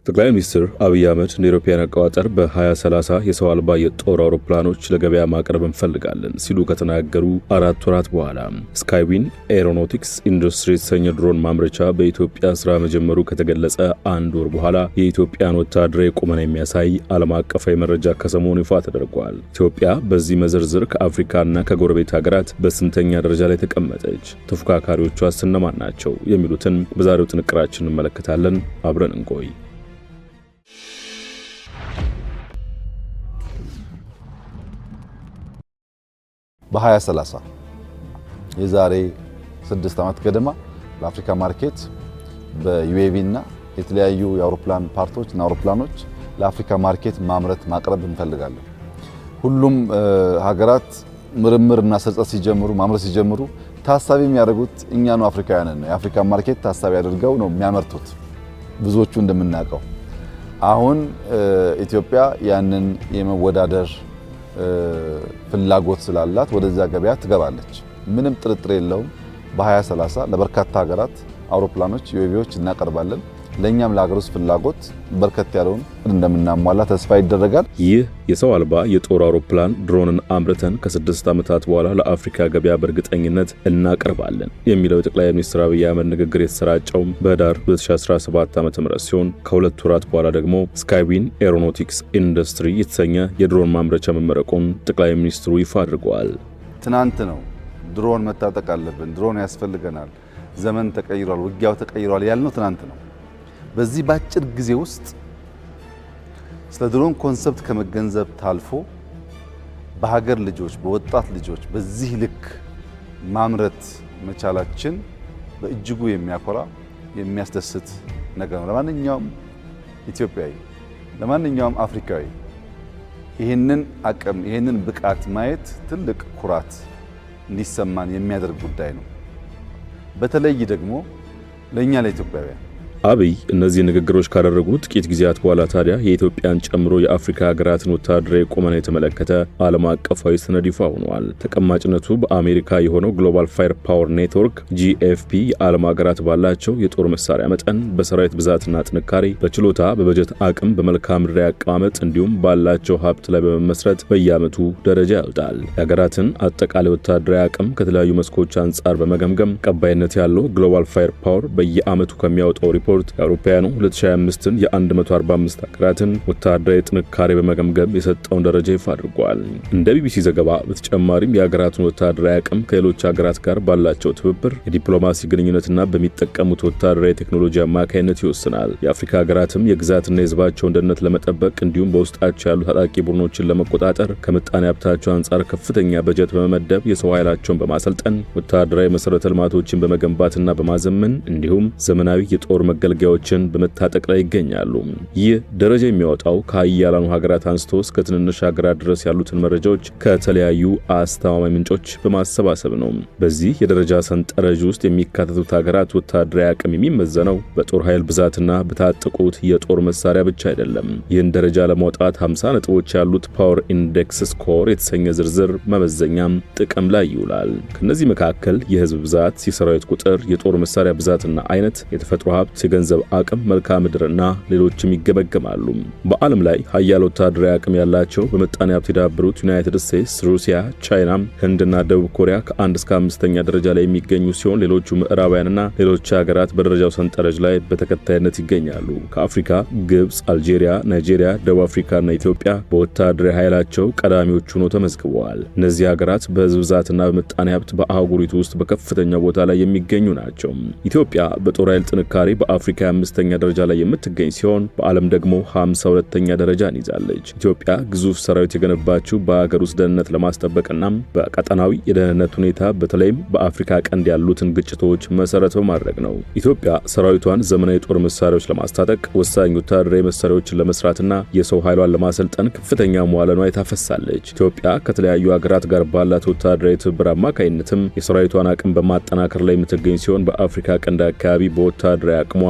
ጠቅላይ ሚኒስትር አብይ አህመድ እንደ አውሮፓውያን አቆጣጠር በ2030 የሰው አልባ የጦር አውሮፕላኖች ለገበያ ማቅረብ እንፈልጋለን ሲሉ ከተናገሩ 4 ወራት በኋላ ስካይዊን ኤሮኖቲክስ ኢንዱስትሪ የተሰኘ ድሮን ማምረቻ በኢትዮጵያ ስራ መጀመሩ ከተገለጸ 1 ወር በኋላ የኢትዮጵያን ወታደራዊ ቁመና የሚያሳይ ዓለም አቀፋዊ መረጃ ከሰሞኑ ይፋ ተደርጓል። ኢትዮጵያ በዚህ መዘርዝር ከአፍሪካና ከጎረቤት ሀገራት በስንተኛ ደረጃ ላይ ተቀመጠች? ተፎካካሪዎቿ እነማን ናቸው? የሚሉትን በዛሬው ጥንቅራችን እንመለከታለን። አብረን እንቆይ። በ2030 የዛሬ 6 ዓመት ገደማ ለአፍሪካ ማርኬት በዩኤቪ እና የተለያዩ የአውሮፕላን ፓርቶች እና አውሮፕላኖች ለአፍሪካ ማርኬት ማምረት ማቅረብ እንፈልጋለን። ሁሉም ሀገራት ምርምርና ስርጸት ሲጀምሩ ማምረት ሲጀምሩ ታሳቢ የሚያደርጉት እኛኑ አፍሪካውያንን ነው። የአፍሪካ ማርኬት ታሳቢ አድርገው ነው የሚያመርቱት ብዙዎቹ እንደምናውቀው። አሁን ኢትዮጵያ ያንን የመወዳደር ፍላጎት ስላላት ወደዛ ገበያ ትገባለች። ምንም ጥርጥር የለውም። በ2030 ለበርካታ ሀገራት አውሮፕላኖች ዩኤቪዎች እናቀርባለን። ለኛም ለሀገር ውስጥ ፍላጎት በርከት ያለውን እንደምናሟላ ተስፋ ይደረጋል። ይህ የሰው አልባ የጦር አውሮፕላን ድሮንን አምርተን ከ6 ዓመታት በኋላ ለአፍሪካ ገበያ በእርግጠኝነት እናቀርባለን የሚለው የጠቅላይ ሚኒስትር አብይ አህመድ ንግግር የተሰራጨው በህዳር 2017 ዓ.ም ሲሆን ከ2 ወራት በኋላ ደግሞ ስካይዊን ኤሮኖቲክስ ኢንዱስትሪ የተሰኘ የድሮን ማምረቻ መመረቁን ጠቅላይ ሚኒስትሩ ይፋ አድርገዋል። ትናንት ነው ድሮን መታጠቅ አለብን፣ ድሮን ያስፈልገናል፣ ዘመን ተቀይሯል፣ ውጊያው ተቀይሯል ያልነው ትናንት ነው። በዚህ ባጭር ጊዜ ውስጥ ስለ ድሮን ኮንሰፕት ከመገንዘብ ታልፎ በሀገር ልጆች በወጣት ልጆች በዚህ ልክ ማምረት መቻላችን በእጅጉ የሚያኮራ የሚያስደስት ነገር ነው። ለማንኛውም ኢትዮጵያዊ ለማንኛውም አፍሪካዊ ይህንን አቅም ይህንን ብቃት ማየት ትልቅ ኩራት እንዲሰማን የሚያደርግ ጉዳይ ነው። በተለይ ደግሞ ለኛ ለኢትዮጵያውያን አብይ እነዚህ ንግግሮች ካደረጉ ጥቂት ጊዜያት በኋላ ታዲያ የኢትዮጵያን ጨምሮ የአፍሪካ ሀገራትን ወታደራዊ ቁመና የተመለከተ ዓለም አቀፋዊ ሰነድ ይፋ ሆኗል። ተቀማጭነቱ በአሜሪካ የሆነው ግሎባል ፋየር ፓወር ኔትወርክ GFP የዓለም ሀገራት ባላቸው የጦር መሳሪያ መጠን፣ በሰራዊት ብዛትና ጥንካሬ፣ በችሎታ፣ በበጀት አቅም፣ በመልክዓ ምድራዊ አቀማመጥ እንዲሁም ባላቸው ሀብት ላይ በመመስረት በየዓመቱ ደረጃ ያወጣል። የሀገራትን አጠቃላይ ወታደራዊ አቅም ከተለያዩ መስኮች አንጻር በመገምገም ቀባይነት ያለው ግሎባል ፋየር ፓወር በየዓመቱ ከሚያወጣው ሪፖርት የአውሮፓውያኑ 2025ን የ145 ሀገራትን ወታደራዊ ጥንካሬ በመገምገም የሰጠውን ደረጃ ይፋ አድርጓል። እንደ ቢቢሲ ዘገባ በተጨማሪም የሀገራትን ወታደራዊ አቅም ከሌሎች ሀገራት ጋር ባላቸው ትብብር፣ የዲፕሎማሲ ግንኙነትና በሚጠቀሙት ወታደራዊ ቴክኖሎጂ አማካይነት ይወስናል። የአፍሪካ ሀገራትም የግዛትና የሕዝባቸውን ደህንነት ለመጠበቅ እንዲሁም በውስጣቸው ያሉ ታጣቂ ቡድኖችን ለመቆጣጠር ከምጣኔ ሀብታቸው አንጻር ከፍተኛ በጀት በመመደብ የሰው ኃይላቸውን በማሰልጠን ወታደራዊ መሰረተ ልማቶችን በመገንባትና በማዘመን እንዲሁም ዘመናዊ የጦር መገልገያዎችን በመታጠቅ ላይ ይገኛሉ። ይህ ደረጃ የሚያወጣው ከሀያላኑ ሀገራት አንስቶ እስከ ትንንሽ ሀገራት ድረስ ያሉትን መረጃዎች ከተለያዩ አስተማማኝ ምንጮች በማሰባሰብ ነው። በዚህ የደረጃ ሰንጠረዥ ውስጥ የሚካተቱት ሀገራት ወታደራዊ አቅም የሚመዘነው በጦር ኃይል ብዛትና በታጠቁት የጦር መሳሪያ ብቻ አይደለም። ይህን ደረጃ ለማውጣት 50 ነጥቦች ያሉት ፓወር ኢንዴክስ ስኮር የተሰኘ ዝርዝር መመዘኛም ጥቅም ላይ ይውላል። ከነዚህ መካከል የህዝብ ብዛት፣ የሰራዊት ቁጥር፣ የጦር መሳሪያ ብዛትና አይነት፣ የተፈጥሮ ሀብት፣ የገንዘብ አቅም፣ መልክዓ ምድርና ሌሎችም ይገመገማሉ። በዓለም ላይ ሀያል ወታደራዊ አቅም ያላቸው በምጣኔ ሀብት የዳበሩት ዩናይትድ ስቴትስ፣ ሩሲያ፣ ቻይና፣ ህንድና ደቡብ ኮሪያ ከ1 እስከ 5ኛ ደረጃ ላይ የሚገኙ ሲሆን ሌሎቹ ምዕራባውያንና ሌሎች ሀገራት በደረጃው ሰንጠረዥ ላይ በተከታይነት ይገኛሉ። ከአፍሪካ ግብጽ፣ አልጄሪያ፣ ናይጄሪያ፣ ደቡብ አፍሪካና ኢትዮጵያ በወታደራዊ ኃይላቸው ቀዳሚዎቹ ሆነው ተመዝግበዋል። እነዚህ ሀገራት በህዝብ ብዛትና በምጣኔ ሀብት በአህጉሪቱ ውስጥ በከፍተኛ ቦታ ላይ የሚገኙ ናቸው። ኢትዮጵያ በጦር ኃይል ጥንካሬ በአፍሪካ 5ኛ ደረጃ ላይ የምትገኝ ሲሆን በዓለም ደግሞ 52ኛ ደረጃን ይዛለች። ኢትዮጵያ ግዙፍ ሰራዊት የገነባችው በሀገር ውስጥ ደህንነት ለማስጠበቅና በቀጠናዊ የደህንነት ሁኔታ በተለይም በአፍሪካ ቀንድ ያሉትን ግጭቶች መሰረት በማድረግ ነው። ኢትዮጵያ ሰራዊቷን ዘመናዊ ጦር መሳሪያዎች ለማስታጠቅ፣ ወሳኝ ወታደራዊ መሳሪያዎችን ለመስራትና የሰው ኃይሏን ለማሰልጠን ከፍተኛ መዋለ ንዋይ ታፈሳለች። ኢትዮጵያ ከተለያዩ ሀገራት ጋር ባላት ወታደራዊ ትብብር አማካይነትም የሰራዊቷን አቅም በማጠናከር ላይ የምትገኝ ሲሆን በአፍሪካ ቀንድ አካባቢ በወታደራዊ አቅሟ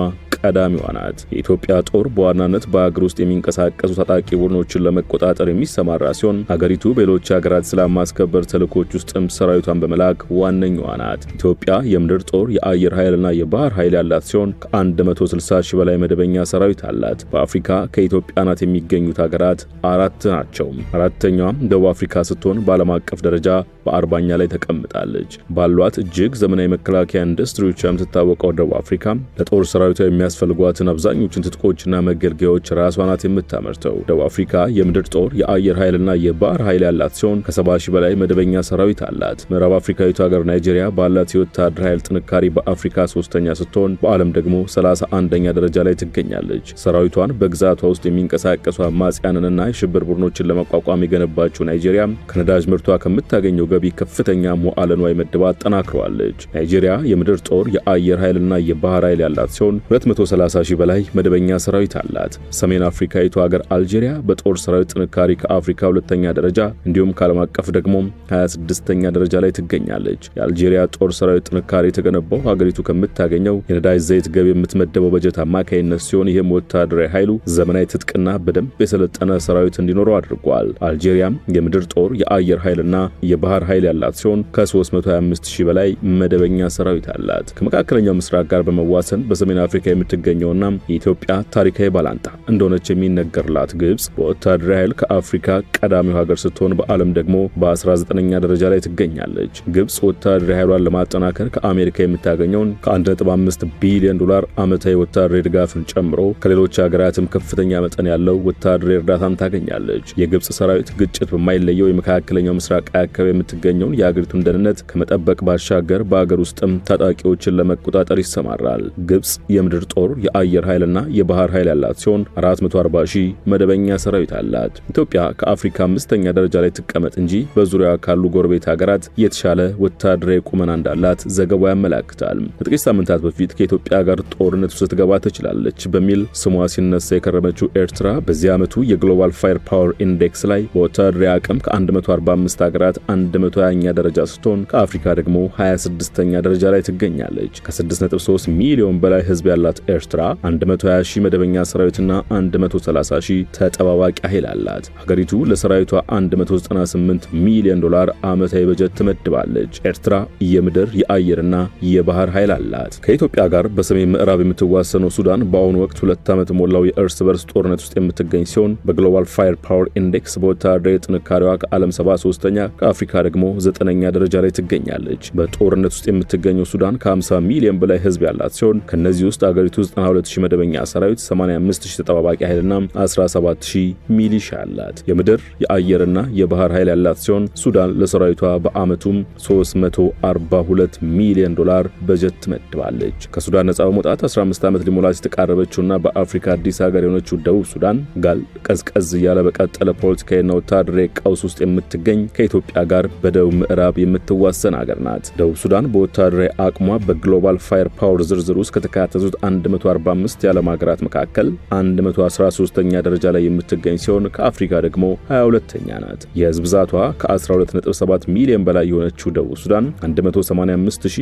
ቀዳሚዋ ናት። የኢትዮጵያ ጦር በዋናነት በአገር ውስጥ የሚንቀሳቀሱ ታጣቂ ቡድኖችን ለመቆጣጠር የሚሰማራ ሲሆን ሀገሪቱ በሌሎች ሀገራት ሰላም ማስከበር ተልዕኮች ውስጥም ሰራዊቷን በመላክ ዋነኛዋ ናት። ኢትዮጵያ የምድር ጦር፣ የአየር ኃይልና የባህር ኃይል ያላት ሲሆን ከ160 ሺህ በላይ መደበኛ ሰራዊት አላት። በአፍሪካ ከኢትዮጵያ ናት የሚገኙት ሀገራት 4 ናቸው። አራተኛዋ ደቡብ አፍሪካ ስትሆን በዓለም አቀፍ ደረጃ በ40ኛ ላይ ተቀምጣለች። ባሏት እጅግ ዘመናዊ መከላከያ ኢንዱስትሪዎች የምትታወቀው ደቡብ አፍሪካ ለጦር ሰራዊቷ የሚያስፈልጓትን አብዛኞቹን ትጥቆችና መገልገያዎች ራሷ ናት የምታመርተው። ደቡብ አፍሪካ የምድር ጦር፣ የአየር ኃይልና የባህር ኃይል ያላት ሲሆን ከ70 ሺህ በላይ መደበኛ ሰራዊት አላት። ምዕራብ አፍሪካዊቱ ሀገር ናይጄሪያ ባላት የወታደር ኃይል ጥንካሬ በአፍሪካ 3ኛ ስትሆን በዓለም ደግሞ 31ኛ ደረጃ ላይ ትገኛለች። ሰራዊቷን በግዛቷ ውስጥ የሚንቀሳቀሱ አማጽያንንና የሽብር ቡድኖችን ለመቋቋም የገነባችው ናይጄሪያ ከነዳጅ ምርቷ ከምታገኘው ገቢ ከፍተኛ መዋዕለ ንዋይ መድባ አጠናክረዋለች። ናይጄሪያ የምድር ጦር፣ የአየር ኃይልና የባህር ኃይል ያላት ሲሆን 230 ሺህ በላይ መደበኛ ሰራዊት አላት። ሰሜን አፍሪካዊቱ ሀገር አልጄሪያ በጦር ሰራዊት ጥንካሬ ከአፍሪካ 2ኛ ደረጃ እንዲሁም ከዓለም አቀፍ ደግሞ 26ኛ ደረጃ ላይ ትገኛለች። የአልጄሪያ ጦር ሰራዊት ጥንካሬ የተገነባው ሀገሪቱ ከምታገኘው የነዳጅ ዘይት ገቢ የምትመደበው በጀት አማካይነት ሲሆን ይህም ወታደራዊ ኃይሉ ዘመናዊ ትጥቅና በደንብ የሰለጠነ ሰራዊት እንዲኖረው አድርጓል። አልጄሪያም የምድር ጦር፣ የአየር ኃይልና የባህር ኃይል ያላት ሲሆን ከ325 ሺህ በላይ መደበኛ ሰራዊት አላት። ከመካከለኛው ምስራቅ ጋር በመዋሰን በሰሜን አፍሪካ የምትገኘውና የኢትዮጵያ ታሪካዊ ባላንጣ እንደሆነች የሚነገርላት ግብጽ በወታደራዊ ኃይል ከአፍሪካ ቀዳሚው ሀገር ስትሆን በዓለም ደግሞ በ19ኛ ደረጃ ላይ ትገኛለች። ግብጽ ወታደራዊ ኃይሏን ለማጠናከር ከአሜሪካ የምታገኘውን ከ1.5 ቢሊዮን ዶላር ዓመታዊ ወታደራዊ ድጋፍን ጨምሮ ከሌሎች ሀገራትም ከፍተኛ መጠን ያለው ወታደራዊ እርዳታን ታገኛለች። የግብጽ ሰራዊት ግጭት በማይለየው የመካከለኛው ምስራቅ አካባቢ የምትገኘውን የአገሪቱን ደህንነት ከመጠበቅ ባሻገር በአገር ውስጥም ታጣቂዎችን ለመቆጣጠር ይሰማራል። ግብጽ የምድር ጦር፣ የአየር ኃይልና የባህር ኃይል ያላት ሲሆን 440 ሺህ መደበኛ ሰራዊት አላት። ኢትዮጵያ ከአፍሪካ 5ኛ ደረጃ ላይ ትቀመጥ እንጂ በዙሪያዋ ካሉ ጎረቤት ሀገራት የተሻለ ወታደራዊ ቁመና እንዳላት ዘገባው ያመለክታል። ከጥቂት ሳምንታት በፊት ከኢትዮጵያ ጋር ጦርነት ውስጥ ትገባ ትችላለች በሚል ስሟ ሲነሳ የከረመችው ኤርትራ በዚህ ዓመቱ የግሎባል ፋየር ፓወር ኢንዴክስ ላይ በወታደራዊ አቅም ከ145 ሀገራት 120ኛ ደረጃ ስትሆን ከአፍሪካ ደግሞ 26ኛ ደረጃ ላይ ትገኛለች። ከ6.3 ሚሊዮን በላይ ህዝብ ያላት ኤርትራ 120 ሺህ መደበኛ ሰራዊትና 130 ሺህ ተጠባባቂ ኃይል አላት። ሀገሪቱ ለሰራዊቷ 198 ሚሊዮን ዶላር ዓመታዊ በጀት ትመድባለች። ኤርትራ የምድር፣ የአየርና የባህር ኃይል አላት። ከኢትዮጵያ ጋር በሰሜን ምዕራብ የምትዋሰነው ሱዳን በአሁኑ ወቅት 2 ዓመት ሞላው የእርስ በርስ ጦርነት ውስጥ የምትገኝ ሲሆን በግሎባል ፋየር ፓወር ኢንዴክስ በወታደራዊ ጥንካሬዋ ከዓለም 73ኛ ከአፍሪካ ደግሞ 9ኛ ደረጃ ላይ ትገኛለች። በጦርነት ውስጥ የምትገኘው ሱዳን ከ50 ሚሊዮን በላይ ህዝብ ያላት ሲሆን ከነዚህ ውስጥ አገሪቱ 92000 መደበኛ ሰራዊት፣ 85000 ተጠባባቂ ኃይልና 17000 ሚሊሻ አላት። የምድር፣ የአየርና የባህር ኃይል ያላት ሲሆን ሱዳን ለሰራዊቷ በአመቱም 342 ሚሊዮን ዶላር በጀት ትመድባለች። ከሱዳን ነጻ በመውጣት 15 ዓመት ሊሞላት የተቃረበችውና በአፍሪካ አዲስ ሀገር የሆነችው ደቡብ ሱዳን ጋል ቀዝቀዝ እያለ በቀጠለ ፖለቲካዊና ወታደራዊ ቀውስ ውስጥ የምትገኝ ከኢትዮጵያ ጋር በደቡብ ምዕራብ የምትዋሰን ሀገር ናት። ደቡብ ሱዳን በወታደራዊ አቅሟ በግሎባል ፋየር ፓወር ዝርዝር ውስጥ ከተካተቱት 145 የዓለም ሀገራት መካከል 113ኛ ደረጃ ላይ የምትገኝ ሲሆን ከአፍሪካ ደግሞ 22ኛ ናት። የህዝብ ብዛቷ ከ12.7 ሚሊዮን በላይ የሆነችው ደቡብ ሱዳን 185000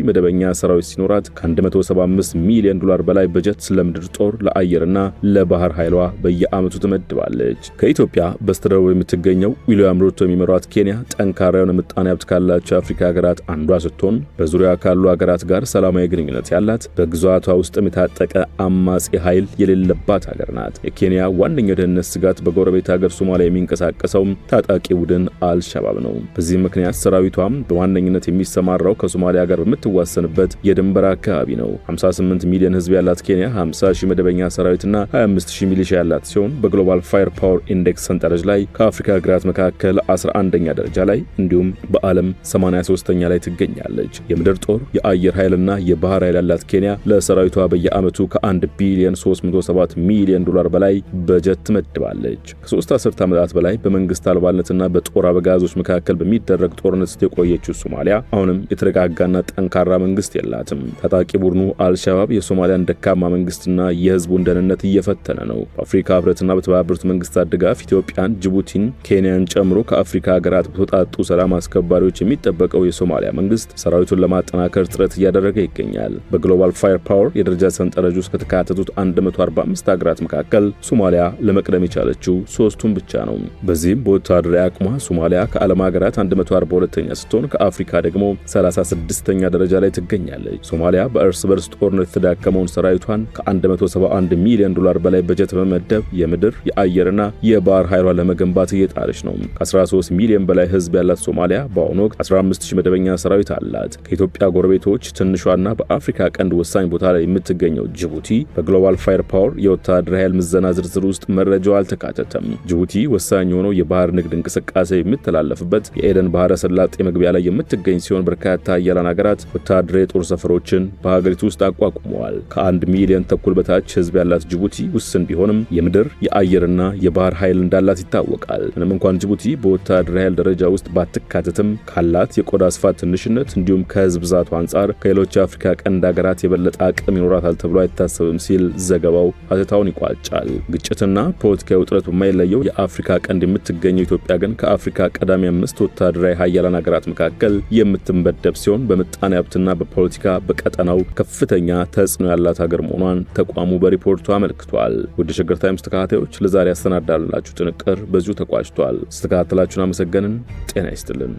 መደበኛ ሰራዊት ሲኖራት ከ175 ሚሊዮን ዶላር በላይ በጀት ለምድር ጦር፣ ለአየርና ለባህር ኃይሏ በየዓመቱ ትመድባለች። ከኢትዮጵያ በስተደቡብ የምትገኘው ዊሊያም ሩቶ የሚመሯት ኬንያ ጠንካራ የሆነ ምጣኔ ሀብት ካላቸው የአፍሪካ ሀገራት አንዷ ስትሆን በዙሪያ ካሉ ሀገራት ጋር ሰላማዊ ግንኙነት ያላት በግዛቷ ውስጥም የታጠቀ አማጺ ኃይል የሌለባት ሀገር ናት። የኬንያ ዋነኛው ደህንነት ስጋት በጎረቤት ሀገር ሶማሊያ የሚንቀሳቀሰው ታጣቂ ቡድን አልሸባብ ነው። በዚህ ምክንያት ሰራዊቷም በዋነኝነት የሚሰማራው ከሶማሊያ ጋር በምትዋሰንበት የድንበር አካባቢ ነው። 58 ሚሊዮን ህዝብ ያላት ኬንያ 50 ሺህ መደበኛ ሰራዊትና 25 ሺህ ሚሊሻ ያላት ሲሆን በግሎባል ፋየር ፓወር ኢንዴክስ ሰንጠረዥ ላይ ከአፍሪካ ሀገራት መካከል 11ኛ ደረጃ ላይ እንዲሁም በዓለም 83ኛ ላይ ትገኛለች። የምድር ጦር፣ የአየር ኃይልና የባህር ኃይል ያላት ኬንያ ለሰራዊቷ በየዓመቱ ከ1 ቢሊዮን 307 ሚሊዮን ዶላር በላይ በጀት ትመድባለች። ከ3 አስርት ዓመታት በላይ በመንግስት አልባነትና በጦር አበጋዞች መካከል በሚደረግ ጦርነት ውስጥ የቆየችው ሶማሊያ አሁንም የተረጋጋና ጠንካራ መንግስት የላትም። ታጣቂ ቡድኑ አልሸባብ የሶማሊያን ደካማ መንግስትና የህዝቡን ደህንነት እየፈተነ ነው። በአፍሪካ ህብረትና በተባበሩት መንግስታት ድጋፍ ኢትዮጵያን፣ ጅቡቲን፣ ኬንያን ጨምሮ ከአፍሪካ ሀገራት በተውጣጡ ሰላም አስከባሪዎች የሚጠበቀው የሶማሊያ መንግስት ሰራዊቱን ለማጠናከር ጥረት እያደረገ ይገኛል። በግሎባል ፋየር ፓወር የደረጃ ሰንጠረዥ ሰንጠረዥ ውስጥ ከተካተቱት 145 ሀገራት መካከል ሶማሊያ ለመቅደም የቻለችው 3ቱን ብቻ ነው። በዚህም በወታደራዊ አቅሟ ሶማሊያ ከዓለም ሀገራት 142ኛ ስትሆን ከአፍሪካ ደግሞ 36ኛ ደረጃ ላይ ትገኛለች። ሶማሊያ በእርስ በርስ ጦርነት የተዳከመውን ሰራዊቷን ከ171 ሚሊዮን ዶላር በላይ በጀት በመመደብ የምድር የአየርና የባህር ኃይሏን ለመገንባት እየጣረች ነው። ከ13 ሚሊዮን በላይ ህዝብ ያላት ሶማሊያ በአሁኑ ወቅት 15000 መደበኛ ሰራዊት አላት። ከኢትዮጵያ ጎረቤቶች ትንሿና በአፍሪካ ቀንድ ወሳኝ ቦታ ላይ የምትገኘው ጅቡቲ በግሎባል ፋየር ፓወር የወታደራዊ ኃይል ምዘና ዝርዝር ውስጥ መረጃው አልተካተተም። ጅቡቲ ወሳኝ የሆነው የባህር ንግድ እንቅስቃሴ የሚተላለፍበት የኤደን ባህረ ሰላጤ መግቢያ ላይ የምትገኝ ሲሆን በርካታ ሀያላን ሀገራት ወታደራዊ የጦር ሰፈሮችን በሀገሪቱ ውስጥ አቋቁመዋል። ከ1 ሚሊዮን ተኩል በታች ህዝብ ያላት ጅቡቲ ውስን ቢሆንም የምድር የአየርና የባህር ኃይል እንዳላት ይታወቃል። ምንም እንኳን ጅቡቲ በወታደራዊ ኃይል ደረጃ ውስጥ ባትካተትም ካላት የቆዳ ስፋት ትንሽነት እንዲሁም ከህዝብ ብዛቱ አንጻር ከሌሎች የአፍሪካ ቀንድ ሀገራት የበለጠ አቅም ይኖራታል ተብሎ አይታሰብም ሲል ዘገባው ሀተታውን ይቋጫል። ግጭትና ፖለቲካዊ ውጥረት በማይለየው የአፍሪካ ቀንድ የምትገኘው ኢትዮጵያ ግን ከአፍሪካ ቀዳሚ 5 ወታደራዊ ሀያላን ሀገራት መካከል የምትመደብ ሲሆን በምጣኔ ሀብትና በፖለቲካ በቀጠናው ከፍተኛ ተጽዕኖ ያላት ሀገር መሆኗን ተቋሙ በሪፖርቱ አመልክቷል። ወደ ሸገር ታይምስ ተከታታዮች ለዛሬ ያሰናዳላችሁ ጥንቅር በዚሁ ተቋጭቷል። ስለተከታተላችሁን አመሰገንን። ጤና ይስጥልን።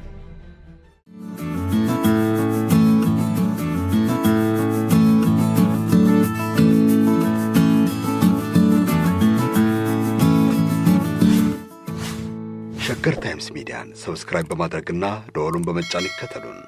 ሸገር ታይምስ ሚዲያን ሰብስክራይብ በማድረግና ደወሉን በመጫን ይከተሉን።